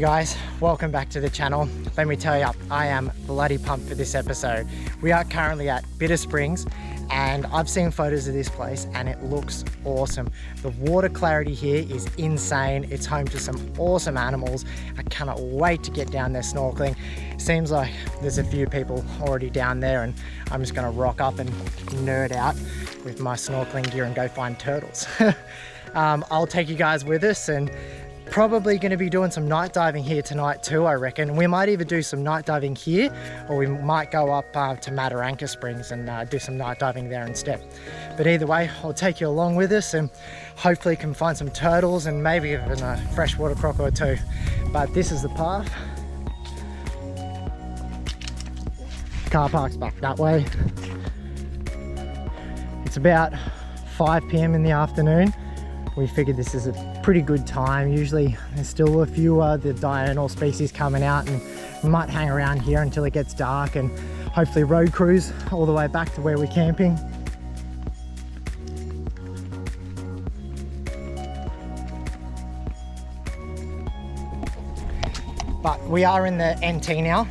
guys, welcome back to the channel. Let me tell you, I am bloody pumped for this episode. We are currently at Bitter Springs and I've seen photos of this place and it looks awesome. The water clarity here is insane. It's home to some awesome animals. I cannot wait to get down there snorkeling. Seems like there's a few people already down there and I'm just gonna rock up and nerd out with my snorkeling gear and go find turtles. I'll take you guys with us and probably going to be doing some night diving here tonight too, I reckon. We might either do some night diving here or we might go up to Mataranka Springs and do some night diving there instead. But either way, I'll take you along with us and hopefully can find some turtles and maybe even a freshwater croc or two. But this is the path. Car park's back that way. It's about 5 p.m. in the afternoon. We figured this is a pretty good time. Usually there's still a few the diurnal species coming out, and we might hang around here until it gets dark and hopefully road cruise all the way back to where we're camping. But we are in the NT now.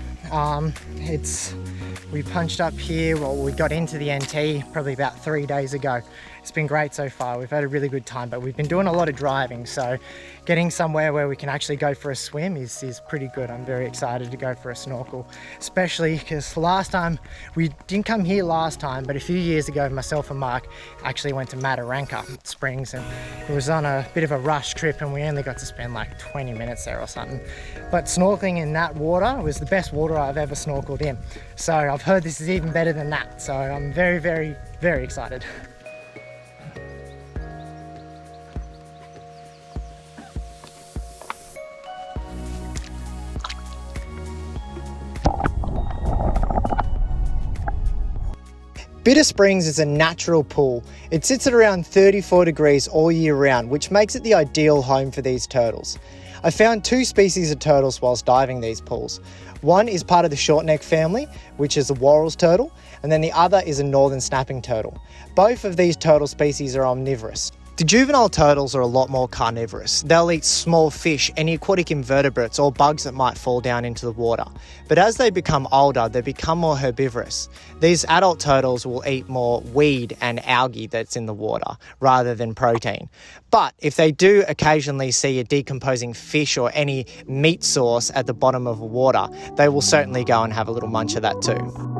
We punched up here, well, we got into the NT probably about 3 days ago. It's been great so far. We've had a really good time, but we've been doing a lot of driving, so getting somewhere where we can actually go for a swim is pretty good. I'm very excited to go for a snorkel, especially because last time, we didn't come here last time, but a few years ago, myself and Mark actually went to Mataranka Springs, and it was on a bit of a rush trip, and we only got to spend like 20 minutes there or something. But snorkeling in that water was the best water I've ever snorkeled in. So I've heard this is even better than that. So I'm very, very, very excited. Bitter Springs is a natural pool. It sits at around 34 degrees all year round, which makes it the ideal home for these turtles. I found 2 species of turtles whilst diving these pools. One is part of the shortneck family, which is the Worrell's turtle, and then the other is a northern snapping turtle. Both of these turtle species are omnivorous. The juvenile turtles are a lot more carnivorous. They'll eat small fish, any aquatic invertebrates or bugs that might fall down into the water. But as they become older, they become more herbivorous. These adult turtles will eat more weed and algae that's in the water rather than protein. But if they do occasionally see a decomposing fish or any meat source at the bottom of the water, they will certainly go and have a little munch of that too.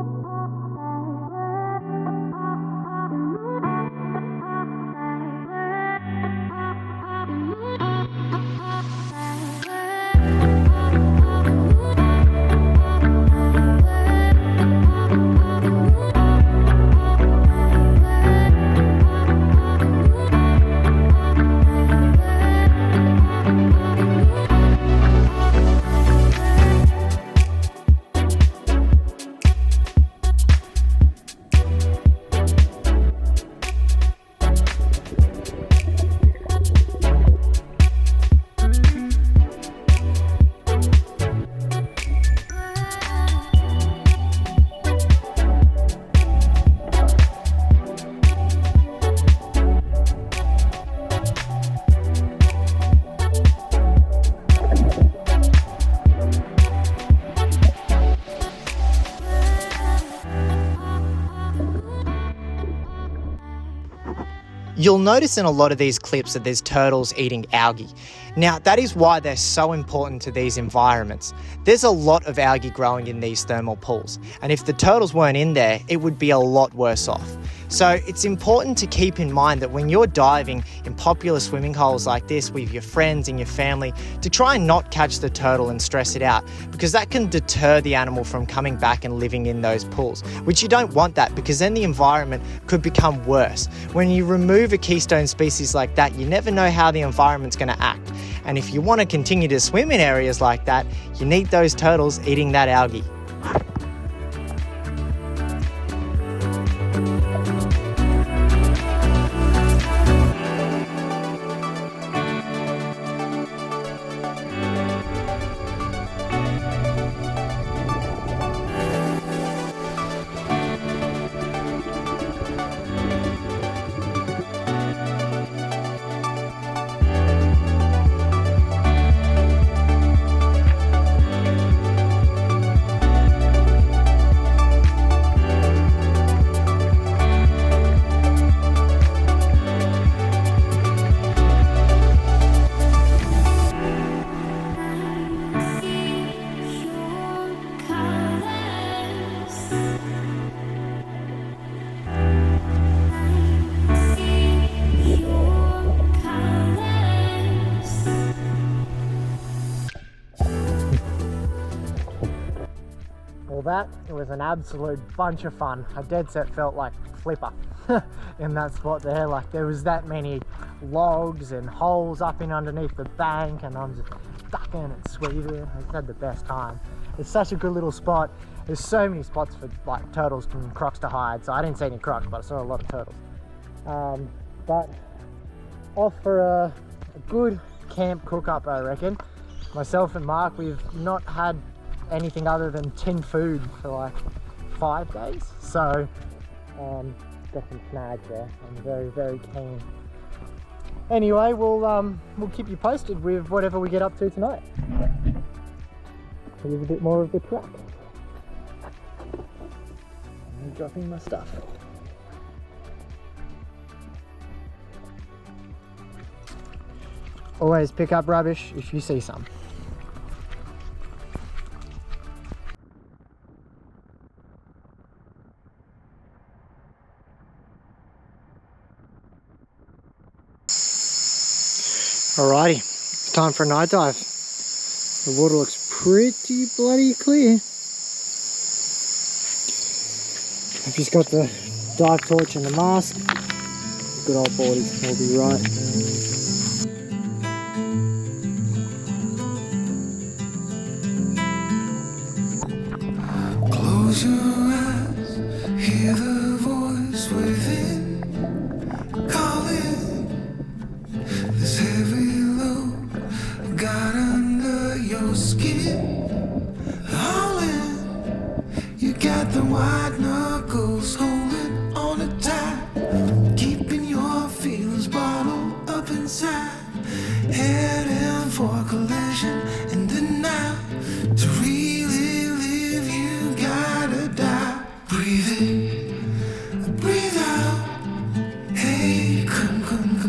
You'll notice in a lot of these clips that there's turtles eating algae. Now, that is why they're so important to these environments. There's a lot of algae growing in these thermal pools, and if the turtles weren't in there, it would be a lot worse off. So it's important to keep in mind that when you're diving in popular swimming holes like this with your friends and your family, to try and not catch the turtle and stress it out, because that can deter the animal from coming back and living in those pools, which you don't want that, because then the environment could become worse. When you remove a keystone species like that, you never know how the environment's going to act. And if you want to continue to swim in areas like that, you need those turtles eating that algae. Well, that was an absolute bunch of fun. I dead set felt like Flipper in that spot there. Like there was that many logs and holes up in underneath the bank, and I'm just ducking and sweeping. I just had the best time. It's such a good little spot. There's so many spots for like turtles and crocs to hide. So I didn't see any crocs, but I saw a lot of turtles. But off for a good camp cook up, I reckon. Myself and Mark, we've not had anything other than tin food for like 5 days. So got some snags there. I'm very, very keen. Anyway, we'll keep you posted with whatever we get up to tonight. Here's a bit more of the track. I'm dropping my stuff. Always pick up rubbish if you see some. Alrighty, it's time for a night dive. The water looks pretty bloody clear. I've just got the dive torch and the mask. Good old boardies will be right. Close your eyes, hear the voice within, calling. This heavy load got under your skin, hauling. You got the white knuckles holding on it tight, keeping your feelings bottled up inside, heading for a collision in the night. To really live, you gotta die. Breathe in, breathe out. Hey, come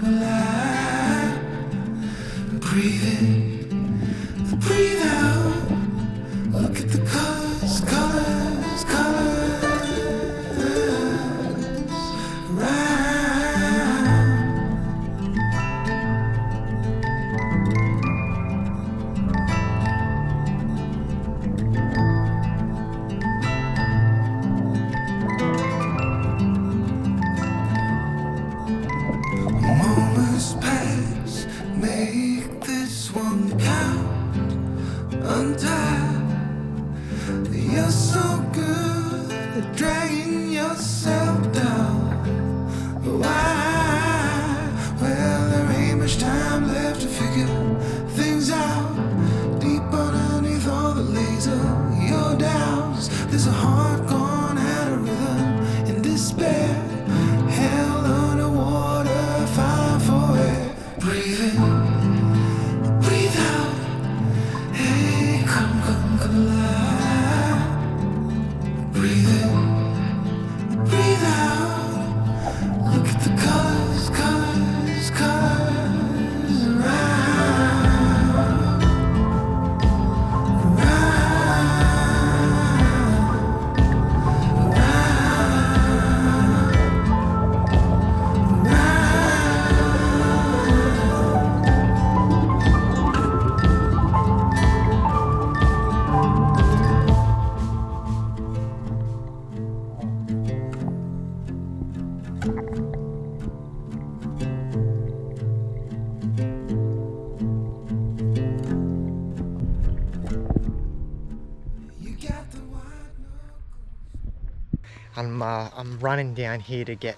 alive. Breathe in, breathe out. Look at the colors, colors, colors. Right. Moments pass, make this one count. Untie. You're so good at dragging yourself down. Why? Well, there ain't much time left to figure things out. Deep underneath all the laser, your doubts. There's a heart gone out of rhythm in despair. Hell underwater, fire for air. Breathe in, breathe out. Hey, come alive. Breathe in, breathe out. Look at the colors, colors, colors. Around, you got the white knuckles. I'm running down here to get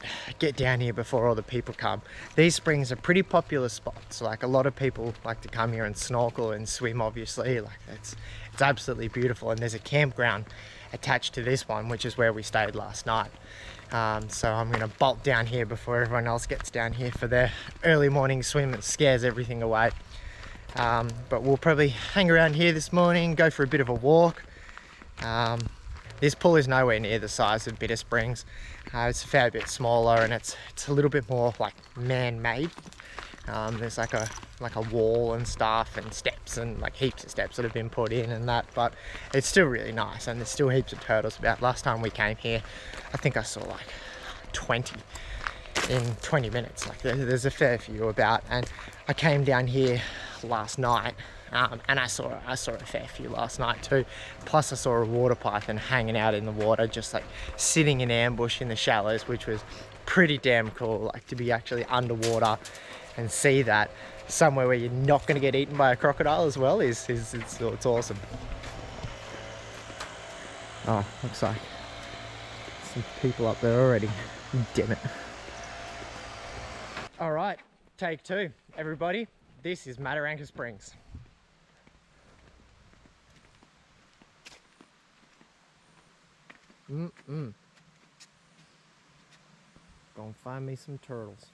down here before all the people come. These springs are pretty popular spots. Like a lot of people like to come here and snorkel and swim, obviously. Like it's absolutely beautiful, and there's a campground attached to this one, which is where we stayed last night. So I'm gonna bolt down here before everyone else gets down here for their early morning swim that scares everything away. But we'll probably hang around here this morning, go for a bit of a walk. This pool is nowhere near the size of Bitter Springs. It's a fair bit smaller, and it's a little bit more like man-made. There's like a wall and stuff and steps and like heaps of steps that have been put in and that, but it's still really nice, and there's still heaps of turtles about. Last time we came here, I think I saw like 20 in 20 minutes. Like there's a fair few about, and I came down here last night, and I saw a fair few last night too. Plus I saw a water python hanging out in the water, just like sitting in ambush in the shallows, which was pretty damn cool. Like to be actually underwater and see that somewhere where you're not going to get eaten by a crocodile as well it's awesome. Oh, looks like some people up there already. Damn it. All right, take two, everybody. This is Mataranka Springs. Gonna find me some turtles.